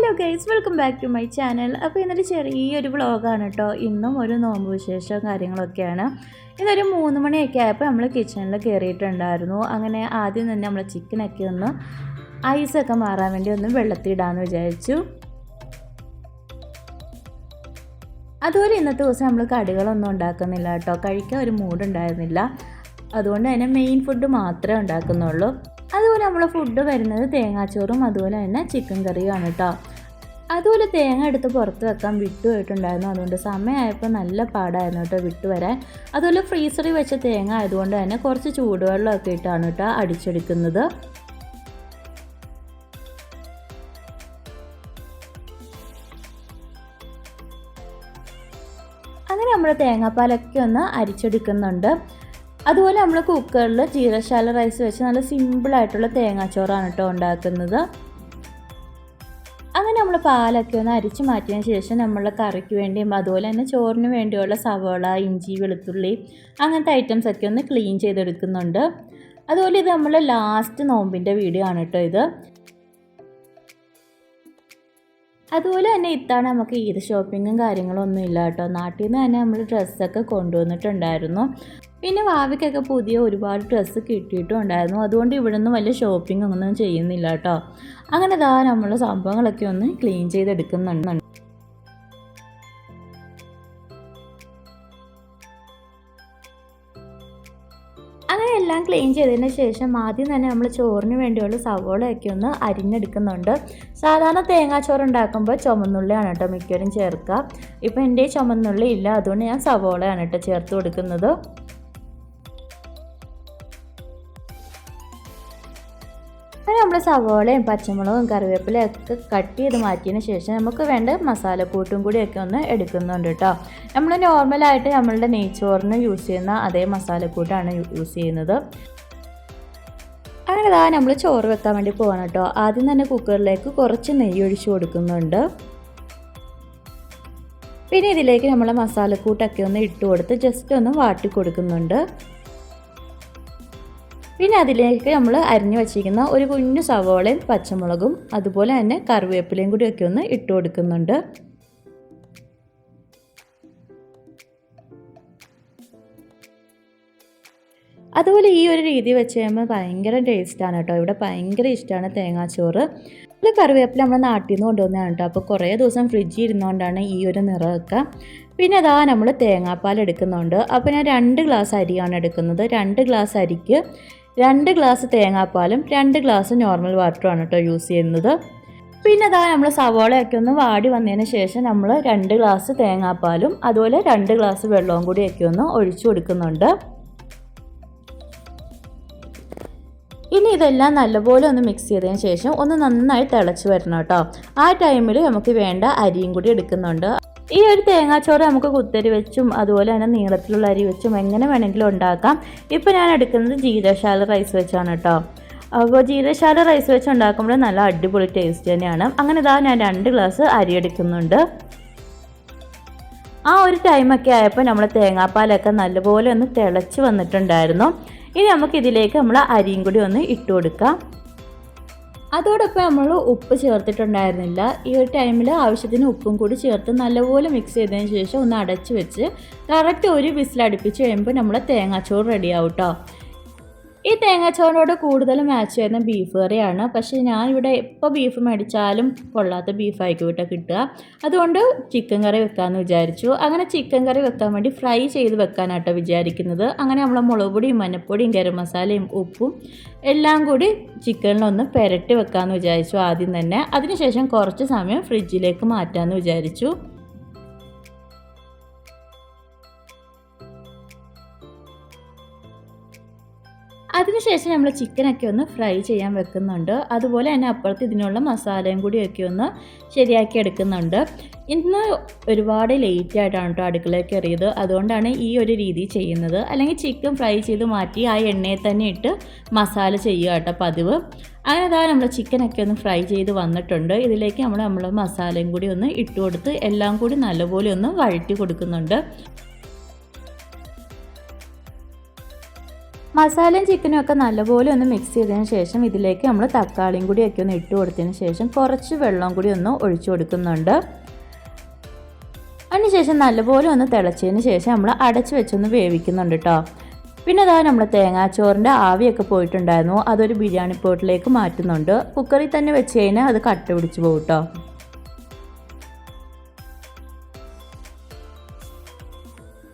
Hello guys, welcome back to my channel. അപ്പോൾ ഇന്നൊരു ചെറിയൊരു വ്ളോഗാണ് കേട്ടോ. ഇന്നും ഒരു നോമ്പ് വിശേഷവും കാര്യങ്ങളൊക്കെയാണ്. ഇതൊരു 3 മണിയൊക്കെ ആയപ്പോൾ നമ്മൾ കിച്ചണിൽ കയറിയിട്ടുണ്ടായിരുന്നു. അങ്ങനെ ആദ്യം തന്നെ നമ്മൾ ചിക്കനൊക്കെ ഒന്ന് ഐസൊക്കെ മാറാൻ വേണ്ടി ഒന്ന് വെള്ളത്തിയിടാമെന്ന് വിചാരിച്ചു. അതുപോലെ ഇന്നത്തെ ദിവസം നമ്മൾ കടികളൊന്നും ഉണ്ടാക്കുന്നില്ല കേട്ടോ. കഴിക്കാൻ ഒരു മൂഡുണ്ടായിരുന്നില്ല. അതുകൊണ്ട് തന്നെ മെയിൻ ഫുഡ് മാത്രമേ ഉണ്ടാക്കുന്നുള്ളൂ. അതുപോലെ നമ്മൾ ഫുഡ് വരുന്നത് തേങ്ങാച്ചോറും അതുപോലെ തന്നെ ചിക്കൻ കറിയുമാണ് കേട്ടോ. അതുപോലെ തേങ്ങ എടുത്ത് പുറത്ത് വെക്കാൻ വിട്ടുപോയിട്ടുണ്ടായിരുന്നു. അതുകൊണ്ട് സമയമായപ്പോൾ നല്ല പാടായിരുന്നു കേട്ടോ വിട്ടുവരാൻ. അതുപോലെ ഫ്രീസറിൽ വെച്ച തേങ്ങ ആയതുകൊണ്ട് തന്നെ കുറച്ച് ചൂടുവെള്ളമൊക്കെ ഇട്ടാണ് കേട്ടോ അടിച്ചെടുക്കുന്നത്. അങ്ങനെ നമ്മൾ തേങ്ങാപ്പാലൊക്കെ ഒന്ന് അരിച്ചെടുക്കുന്നുണ്ട്. അതുപോലെ നമ്മൾ കുക്കറിൽ ജീരകശാല റൈസ് വെച്ച് നല്ല സിമ്പിളായിട്ടുള്ള തേങ്ങാച്ചോറാണ് കേട്ടോ ഉണ്ടാക്കുന്നത്. അങ്ങനെ നമ്മൾ പാലൊക്കെ ഒന്ന് അരിച്ച് മാറ്റിയതിന് ശേഷം നമ്മളുടെ കറിക്ക് വേണ്ടിയും അതുപോലെ തന്നെ ചോറിന് വേണ്ടിയുള്ള സവോള, ഇഞ്ചി, വെളുത്തുള്ളി അങ്ങനത്തെ ഐറ്റംസൊക്കെ ഒന്ന് ക്ലീൻ ചെയ്തെടുക്കുന്നുണ്ട്. അതുപോലെ ഇത് നമ്മൾ ലാസ്റ്റ് നോമ്പിൻ്റെ വീഡിയോ ആണ് കേട്ടോ ഇത്. അതുപോലെ തന്നെ ഇത്തവണ നമുക്ക് ഈദ് ഷോപ്പിങ്ങും കാര്യങ്ങളൊന്നും ഇല്ല കേട്ടോ. നാട്ടിൽ നിന്ന് തന്നെ നമ്മൾ ഡ്രസ്സൊക്കെ കൊണ്ടുവന്നിട്ടുണ്ടായിരുന്നു. പിന്നെ വാവയ്ക്കൊക്കെ പുതിയ ഒരുപാട് ഡ്രസ്സ് കിട്ടിയിട്ടും ഉണ്ടായിരുന്നു. അതുകൊണ്ട് ഇവിടെ നിന്ന് വലിയ ഷോപ്പിംഗ് ഒന്നും ചെയ്യുന്നില്ല കേട്ടോ. അങ്ങനെ നമ്മൾ സംഭവങ്ങളൊക്കെ ഒന്ന് ക്ലീൻ ചെയ്തെടുക്കുന്നുണ്ട്. അങ്ങനെ എല്ലാം ക്ലീൻ ചെയ്തതിന് ശേഷം ആദ്യം തന്നെ നമ്മൾ ചോറിന് വേണ്ടിയുള്ള സവോളയൊക്കെ ഒന്ന് അരിഞ്ഞെടുക്കുന്നുണ്ട്. സാധാരണ തേങ്ങാച്ചോറ് ഉണ്ടാക്കുമ്പോൾ ചുമന്നുള്ളിയാണ് കേട്ടോ മിക്കവരും ചേർക്കുക. ഇപ്പോൾ എൻ്റെ ചുമന്നുള്ളി ഇല്ല, അതുകൊണ്ട് ഞാൻ സവോളയാണ് കേട്ടോ ചേർത്ത് കൊടുക്കുന്നത്. അങ്ങനെ നമ്മൾ സവോളയും പച്ചമുളകും കറിവേപ്പിലയും ഒക്കെ കട്ട് ചെയ്ത് മാറ്റിയതിന് ശേഷം നമുക്ക് വേണ്ട മസാലക്കൂട്ടും കൂടിയൊക്കെ ഒന്ന് എടുക്കുന്നുണ്ട് കേട്ടോ. നമ്മൾ നോർമലായിട്ട് നമ്മളുടെ നെയ്ച്ചോറിന് യൂസ് ചെയ്യുന്ന അതേ മസാലക്കൂട്ടാണ് യൂസ് ചെയ്യുന്നത്. അങ്ങനെ നമ്മൾ ചോറ് വെക്കാൻ വേണ്ടി പോകണം കേട്ടോ. ആദ്യം തന്നെ കുക്കറിലേക്ക് കുറച്ച് നെയ്യ് ഒഴിച്ച് കൊടുക്കുന്നുണ്ട്. പിന്നെ ഇതിലേക്ക് നമ്മൾ മസാലക്കൂട്ടൊക്കെ ഒന്ന് ഇട്ട് കൊടുത്ത് ജസ്റ്റ് ഒന്ന് വാട്ടി കൊടുക്കുന്നുണ്ട്. പിന്നെ അതിലേക്ക് നമ്മൾ അരിഞ്ഞു വച്ചിരിക്കുന്ന ഒരു കുഞ്ഞു സവോളയും പച്ചമുളകും അതുപോലെ തന്നെ കറിവേപ്പിലയും കൂടിയൊക്കെ ഒന്ന് ഇട്ട് കൊടുക്കുന്നുണ്ട്. അതുപോലെ ഈ ഒരു രീതി വെച്ച് കഴിയുമ്പോൾ ഭയങ്കര ടേസ്റ്റാണ് കേട്ടോ. ഇവിടെ ഭയങ്കര ഇഷ്ടമാണ് തേങ്ങാച്ചോറ്. ഇത് കറിവേപ്പില നമ്മൾ നാട്ടിൽ നിന്ന് കൊണ്ടുവന്നതാണ് കേട്ടോ. അപ്പോൾ കുറേ ദിവസം ഫ്രിഡ്ജിൽ ഇരുന്നുകൊണ്ടാണ് ഈ ഒരു നിറമൊക്കെ. പിന്നെ നമ്മൾ തേങ്ങാപ്പാൽ എടുക്കുന്നുണ്ട്. അപ്പോൾ ഞാൻ 2 ഗ്ലാസ് അരിയാണ് എടുക്കുന്നത്. 2 ഗ്ലാസ് അരിക്ക് 2 ഗ്ലാസ് തേങ്ങാപ്പാലും 2 ഗ്ലാസ് നോർമൽ വാട്ടറുമാണ് കേട്ടോ യൂസ് ചെയ്യുന്നത്. പിന്നെ നമ്മൾ സവോളയൊക്കെ ഒന്ന് വാടി വന്നതിന് ശേഷം നമ്മൾ 2 ഗ്ലാസ് തേങ്ങാപ്പാലും അതുപോലെ 2 ഗ്ലാസ് വെള്ളവും കൂടിയൊക്കെ ഒന്ന് ഒഴിച്ചു കൊടുക്കുന്നുണ്ട്. ഇനി ഇതെല്ലാം നല്ലപോലെ ഒന്ന് മിക്സ് ചെയ്തതിന് ശേഷം ഒന്ന് നന്നായി തിളച്ച് വരണം കേട്ടോ. ആ ടൈമിൽ നമുക്ക് വേണ്ട അരിയും കൂടി എടുക്കുന്നുണ്ട്. ഈ ഒരു തേങ്ങാച്ചോറ് നമുക്ക് കുത്തരി വെച്ചും അതുപോലെ തന്നെ നീളത്തിലുള്ള അരി വെച്ചും എങ്ങനെ വേണമെങ്കിലും ഉണ്ടാക്കാം. ഇപ്പോൾ ഞാൻ എടുക്കുന്നത് ജീരകശാല റൈസ് വെച്ചാണ് കേട്ടോ. അപ്പോൾ ജീരകശാല റൈസ് വെച്ച് ഉണ്ടാക്കുമ്പോൾ നല്ല അടിപൊളി ടേസ്റ്റ് തന്നെയാണ്. അങ്ങനെ ഞാൻ 2 ഗ്ലാസ് അരി എടുക്കുന്നുണ്ട്. ആ ഒരു ടൈമൊക്കെ ആയപ്പോൾ നമ്മൾ തേങ്ങാപ്പാലൊക്കെ നല്ലപോലെ ഒന്ന് തിളച്ച് വന്നിട്ടുണ്ടായിരുന്നു. ഇനി നമുക്കിതിലേക്ക് നമ്മൾ അരിയും കൂടി ഒന്ന് ഇട്ട് കൊടുക്കാം. അതോടൊപ്പം നമ്മൾ ഉപ്പ് ചേർത്തിട്ടുണ്ടായിരുന്നില്ല. ഈ ഒരു ടൈമിൽ ആവശ്യത്തിന് ഉപ്പും കൂടി ചേർത്ത് നല്ലപോലെ മിക്സ് ചെയ്തതിന് ശേഷം ഒന്ന് അടച്ച് വെച്ച് കറക്റ്റ് ഒരു വിസിൽ അടുപ്പിച്ച് കഴിയുമ്പോൾ നമ്മൾ തേങ്ങാച്ചോറ് റെഡിയാവും കേട്ടോ. ഈ തേങ്ങാച്ചോറിനോട് കൂടുതൽ മാച്ച് ചെയ്യുന്ന ബീഫ് കറിയാണ്. പക്ഷേ ഞാനിവിടെ എപ്പോൾ ബീഫ് മേടിച്ചാലും കൊള്ളാത്ത ബീഫായിരിക്കും കേട്ടോ കിട്ടുക. അതുകൊണ്ട് ചിക്കൻ കറി വെക്കാമെന്ന് വിചാരിച്ചു. അങ്ങനെ ചിക്കൻ കറി വെക്കാൻ വേണ്ടി ഫ്രൈ ചെയ്ത് വെക്കാനാട്ടോ വിചാരിക്കുന്നത്. അങ്ങനെ നമ്മൾ മുളക് പൊടിയും മഞ്ഞൾപ്പൊടിയും ഗരം മസാലയും ഉപ്പും എല്ലാം കൂടി ചിക്കനിലൊന്ന് പുരട്ടി വെക്കാമെന്ന് വിചാരിച്ചു ആദ്യം തന്നെ. അതിനുശേഷം കുറച്ച് സമയം ഫ്രിഡ്ജിലേക്ക് മാറ്റാമെന്ന് വിചാരിച്ചു. അതിനുശേഷം നമ്മൾ ചിക്കനൊക്കെ ഒന്ന് ഫ്രൈ ചെയ്യാൻ വെക്കുന്നുണ്ട്. അതുപോലെ തന്നെ അപ്പുറത്ത് ഇതിനുള്ള മസാലയും കൂടിയൊക്കെ ഒന്ന് ശരിയാക്കി എടുക്കുന്നുണ്ട്. ഇന്ന് ഒരുപാട് ലേറ്റ് ആയിട്ടാണ് കേട്ടോ അടുക്കളയിൽ കയറിയത്. അതുകൊണ്ടാണ് ഈ ഒരു രീതി ചെയ്യുന്നത്. അല്ലെങ്കിൽ ചിക്കൻ ഫ്രൈ ചെയ്ത് മാറ്റി ആ എണ്ണയിൽ തന്നെ ഇട്ട് മസാല ചെയ്യുക കേട്ടോ പതിവ്. അങ്ങനെ നമ്മൾ ചിക്കനൊക്കെ ഒന്ന് ഫ്രൈ ചെയ്ത് വന്നിട്ടുണ്ട്. ഇതിലേക്ക് നമ്മൾ മസാലയും കൂടി ഒന്ന് ഇട്ട് കൊടുത്ത് എല്ലാം കൂടി നല്ലപോലെ ഒന്ന് വഴറ്റി കൊടുക്കുന്നുണ്ട്. മസാലയും ചിക്കനും ഒക്കെ നല്ലപോലെ ഒന്ന് മിക്സ് ചെയ്തതിന് ശേഷം ഇതിലേക്ക് നമ്മൾ തക്കാളിയും കൂടിയൊക്കെ ഒന്ന് ഇട്ട് കൊടുത്തതിന് ശേഷം കുറച്ച് വെള്ളം കൂടി ഒന്ന് ഒഴിച്ചു കൊടുക്കുന്നുണ്ട്. അതിനുശേഷം നല്ലപോലെ ഒന്ന് തിളച്ചതിന് ശേഷം നമ്മൾ അടച്ച് വെച്ചൊന്ന് വേവിക്കുന്നുണ്ട് കേട്ടോ. പിന്നെ അതാ നമ്മൾ തേങ്ങാച്ചോറിൻ്റെ ആവിയൊക്കെ പോയിട്ടുണ്ടായിരുന്നു, അതൊരു ബിരിയാണി പോട്ടിലേക്ക് മാറ്റുന്നുണ്ട്. കുക്കറിൽ തന്നെ വെച്ച് കഴിഞ്ഞാൽ അത് കട്ട പിടിച്ച് പോകും കേട്ടോ.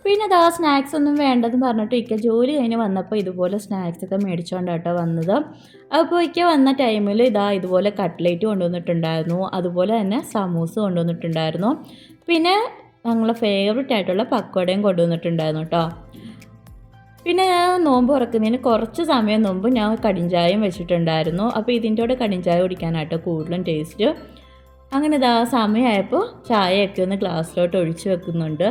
പിന്നെ അതാ സ്നാക്സ് ഒന്നും വേണ്ടെന്ന് പറഞ്ഞിട്ട് ഇക്ക ജോലി കഴിഞ്ഞ് വന്നപ്പോൾ ഇതുപോലെ സ്നാക്സൊക്കെ മേടിച്ചുകൊണ്ടാട്ടോ വന്നത്. അപ്പോൾ ഇക്ക വന്ന ടൈമിൽ ഇതുപോലെ കട്ട്ലേറ്റ് കൊണ്ടുവന്നിട്ടുണ്ടായിരുന്നു, അതുപോലെ തന്നെ സമൂസ കൊണ്ടുവന്നിട്ടുണ്ടായിരുന്നു. പിന്നെ ഞങ്ങളെ ഫേവറേറ്റ് ആയിട്ടുള്ള പക്കോടയും കൊണ്ടുവന്നിട്ടുണ്ടായിരുന്നു കേട്ടോ. പിന്നെ ഞാൻ നോമ്പ് തുറക്കുന്നതിന് കുറച്ച് സമയം മുമ്പ് ഞാൻ കടിഞ്ചായയും വെച്ചിട്ടുണ്ടായിരുന്നു. അപ്പോൾ ഇതിൻ്റെ കൂടെ കടിഞ്ചായ കുടിക്കാനായിട്ട് കൂടുതലും ടേസ്റ്റ്. അങ്ങനെ സമയമായപ്പോൾ ചായയൊക്കെ ഒന്ന് ഗ്ലാസ്സിലോട്ട് ഒഴിച്ച് വെക്കുന്നുണ്ട്.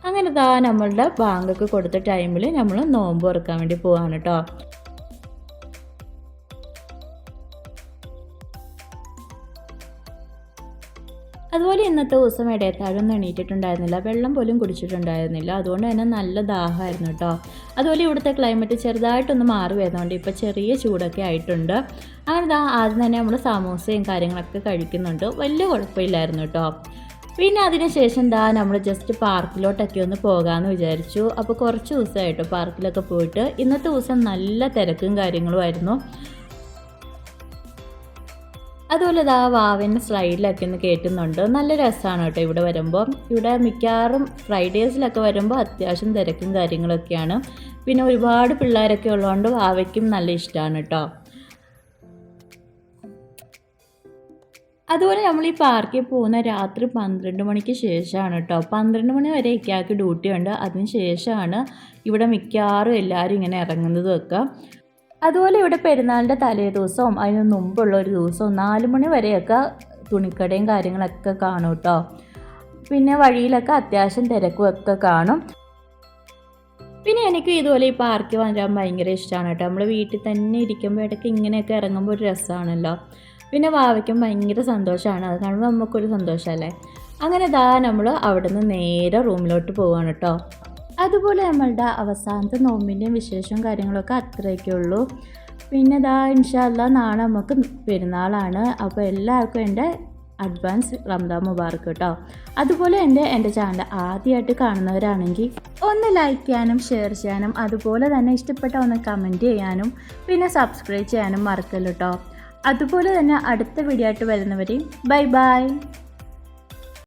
അങ്ങനെ നമ്മളുടെ ബാങ്കൊക്കെ കൊടുത്ത ടൈമിൽ നമ്മൾ നോമ്പ് തുറക്കാൻ വേണ്ടി പോവാണ് കേട്ടോ. അതുപോലെ ഇന്നത്തെ ദിവസം ഇടയത്താഴൊന്നും എണീറ്റിട്ടുണ്ടായിരുന്നില്ല, വെള്ളം പോലും കുടിച്ചിട്ടുണ്ടായിരുന്നില്ല. അതുകൊണ്ട് തന്നെ നല്ല ദാഹമായിരുന്നു കേട്ടോ. അതുപോലെ ഇവിടുത്തെ ക്ലൈമറ്റ് ചെറുതായിട്ടൊന്ന് മാറി വരുന്നതുകൊണ്ട് ഇപ്പോൾ ചെറിയ ചൂടൊക്കെ ആയിട്ടുണ്ട്. അങ്ങനെ ആദ്യം തന്നെ നമ്മൾ സമൂസയും കാര്യങ്ങളൊക്കെ കഴിക്കുന്നുണ്ട്, വലിയ കുഴപ്പമില്ലായിരുന്നു കേട്ടോ. പിന്നെ അതിനുശേഷം നമ്മൾ ജസ്റ്റ് പാർക്കിലോട്ടൊക്കെ ഒന്ന് പോകാമെന്ന് വിചാരിച്ചു. അപ്പോൾ കുറച്ച് ദിവസമായിട്ട് പാർക്കിലൊക്കെ പോയിട്ട് ഇന്നത്തെ ദിവസം നല്ല തിരക്കും കാര്യങ്ങളുമായിരുന്നു. അതുപോലെ വാവിൻ്റെ സ്ലൈഡിലൊക്കെ ഒന്ന് കയറ്റുന്നുണ്ട്, നല്ല രസമാണ് കേട്ടോ ഇവിടെ വരുമ്പോൾ. ഇവിടെ മിക്കവാറും ഫ്രൈഡേസിലൊക്കെ വരുമ്പോൾ അത്യാവശ്യം തിരക്കും കാര്യങ്ങളൊക്കെയാണ്. പിന്നെ ഒരുപാട് പിള്ളേരൊക്കെ ഉള്ളതുകൊണ്ട് വാവയ്ക്കും നല്ല ഇഷ്ടമാണ് കേട്ടോ. അതുപോലെ നമ്മൾ ഈ പാർക്കിൽ പോകുന്ന രാത്രി 12 മണിക്ക് ശേഷമാണ് കേട്ടോ. 12 മണി വരെ ഇക്കാക്ക് ഡ്യൂട്ടി ഉണ്ട്, അതിന് ശേഷമാണ് ഇവിടെ മിക്കവാറും എല്ലാവരും ഇങ്ങനെ ഇറങ്ങുന്നതും ഒക്കെ. അതുപോലെ ഇവിടെ പെരുന്നാളിൻ്റെ തലേ ദിവസവും അതിന് മുമ്പുള്ള ഒരു ദിവസവും 4 മണി വരെയൊക്കെ തുണിക്കടയും കാര്യങ്ങളൊക്കെ കാണും കേട്ടോ. പിന്നെ വഴിയിലൊക്കെ അത്യാവശ്യം തിരക്കും ഒക്കെ കാണും. പിന്നെ എനിക്ക് ഇതുപോലെ ഈ പാർക്കിൽ വരാൻ ഭയങ്കര ഇഷ്ടമാണ് കേട്ടോ. നമ്മൾ വീട്ടിൽ തന്നെ ഇരിക്കുമ്പോൾ ഇടയ്ക്ക് ഇങ്ങനെയൊക്കെ ഇറങ്ങുമ്പോൾ ഒരു രസമാണല്ലോ. പിന്നെ വാവയ്ക്കും ഭയങ്കര സന്തോഷമാണ്, അത് കാണുമ്പോൾ നമുക്കൊരു സന്തോഷമല്ലേ. അങ്ങനെ നമ്മൾ അവിടെ നിന്ന് നേരെ റൂമിലോട്ട് പോവുകയാണ് കേട്ടോ. അതുപോലെ നമ്മളുടെ അവസാനത്തെ നോമ്പിൻ്റെയും വിശേഷവും കാര്യങ്ങളൊക്കെ അത്രയൊക്കെ ഉള്ളൂ. പിന്നെ ഇൻഷാ അല്ലാഹ് നാളെ നമുക്ക് പെരുന്നാളാണ്. അപ്പോൾ എല്ലാവർക്കും എൻ്റെ അഡ്വാൻസ് റംദാൻ മുബാറക്ക് കേട്ടോ. അതുപോലെ എൻ്റെ ചാനൽ ആദ്യമായിട്ട് കാണുന്നവരാണെങ്കിൽ ഒന്ന് ലൈക്ക് ചെയ്യാനും ഷെയർ ചെയ്യാനും അതുപോലെ തന്നെ ഇഷ്ടപ്പെട്ട ഒന്ന് കമൻറ്റ് ചെയ്യാനും പിന്നെ സബ്സ്ക്രൈബ് ചെയ്യാനും മറക്കല്ലോ കേട്ടോ. അതുപോലെ തന്നെ അടുത്ത വീഡിയോ ആയിട്ട് വരുന്നവരെയും ബൈ ബൈ.